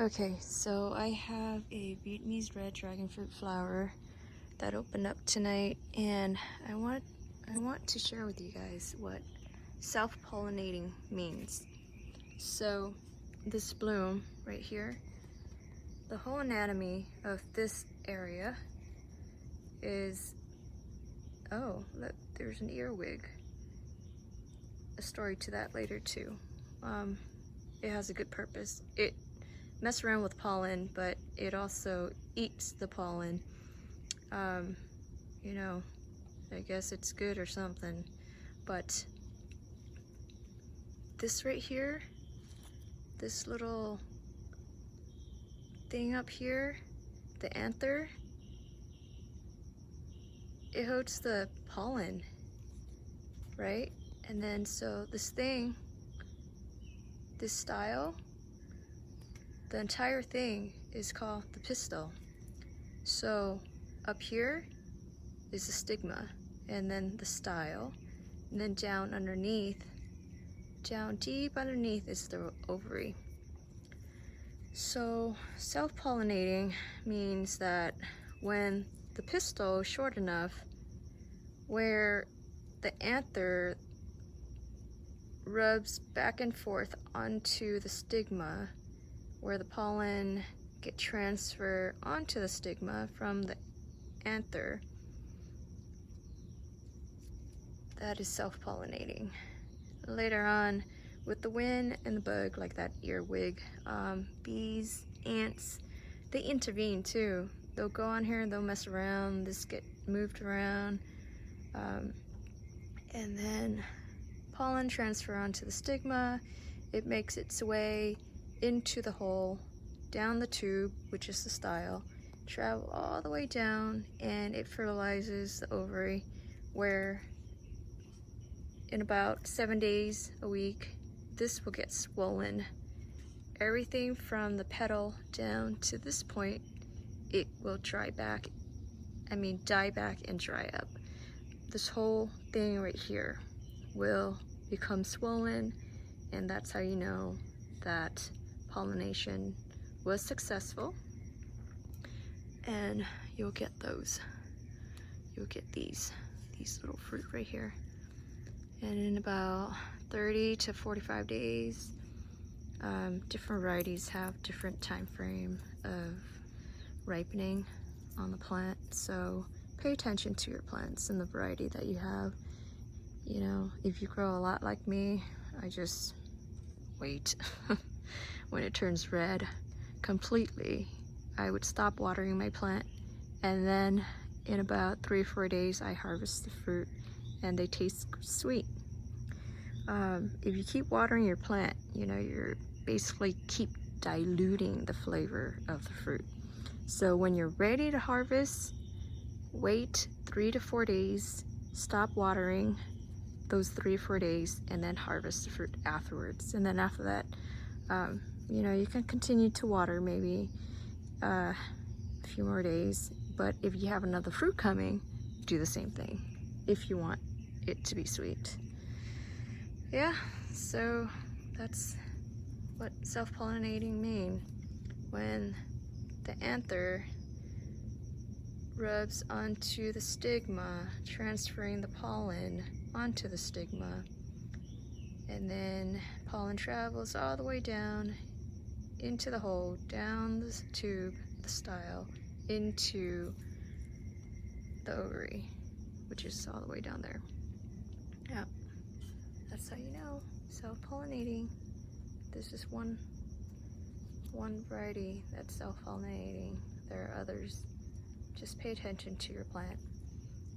Okay, so I have a Vietnamese red dragon fruit flower that opened up tonight, and I want to share with you guys what self-pollinating means. So this bloom right here, the whole anatomy of this area is, oh look, there's an earwig. A story to that later too. It has a good purpose. It mess around with pollen, but it also eats the pollen. You know, I guess it's good or something. But this right here, this little thing up here, the anther, it holds the pollen, right? And then so this thing, this style, the entire thing is called the pistil. So up here is the stigma, and then the style, and then down underneath, down deep underneath is the ovary. So self-pollinating means that when the pistil is short enough where the anther rubs back and forth onto the stigma, where the pollen get transferred onto the stigma from the anther, that is self-pollinating. Later on, with the wind and the bug, like that earwig, bees, ants, they intervene too. They'll go on here and they'll mess around, this get moved around, and then pollen transfer onto the stigma. It makes its way into the hole, down the tube, which is the style, travel all the way down, and it fertilizes the ovary, where in about 7 days, a week, this will get swollen. Everything from the petal down to this point, it will die back and dry up. This whole thing right here will become swollen, and that's how you know that pollination was successful. And you'll get these little fruit right here. And in about 30 to 45 days, different varieties have different time frame of ripening on the plant. So pay attention to your plants and the variety that you have. You know, if you grow a lot like me, I just wait. When it turns red completely, I would stop watering my plant, and then in about 3 or 4 days I harvest the fruit, and they taste sweet. If you keep watering your plant, you know, you're basically keep diluting the flavor of the fruit. So when you're ready to harvest, wait 3 to 4 days, stop watering those 3 or 4 days, and then harvest the fruit afterwards. And then after that, you know, you can continue to water maybe a few more days, but if you have another fruit coming, do the same thing if you want it to be sweet. Yeah, so that's what self-pollinating means. When the anther rubs onto the stigma, transferring the pollen onto the stigma, and then pollen travels all the way down into the hole, down the tube, the style, into the ovary, which is all the way down there. Yeah, that's how you know. Self-pollinating. This is one variety that's self-pollinating. There are others. Just pay attention to your plant.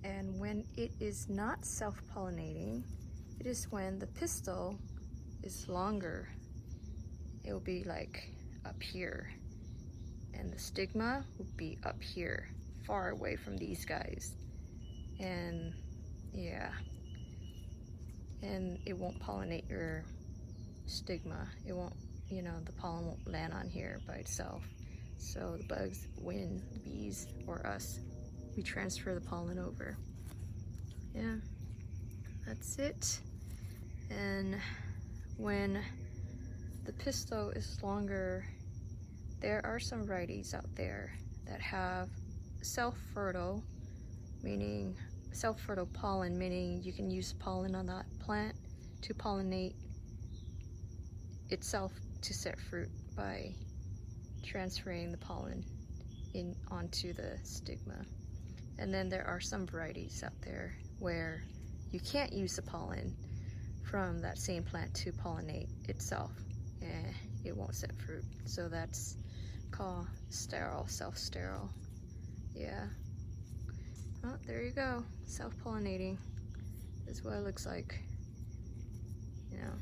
And when it is not self-pollinating, it is when the pistil is longer. It will be like up here, and the stigma will be up here, far away from these guys. And yeah, and it won't pollinate your stigma. It won't, you know, the pollen won't land on here by itself. So the bugs, wind, the bees, or us, we transfer the pollen over. Yeah, that's it. And when the pistil is longer there are some varieties out there that have self-fertile, meaning self-fertile pollen, meaning you can use pollen on that plant to pollinate itself to set fruit by transferring the pollen onto the stigma. And then there are some varieties out there where you can't use the pollen from that same plant to pollinate itself, and it won't set fruit. So that's called sterile, self-sterile. Yeah. Oh, there you go. Self-pollinating is what it looks like. You know.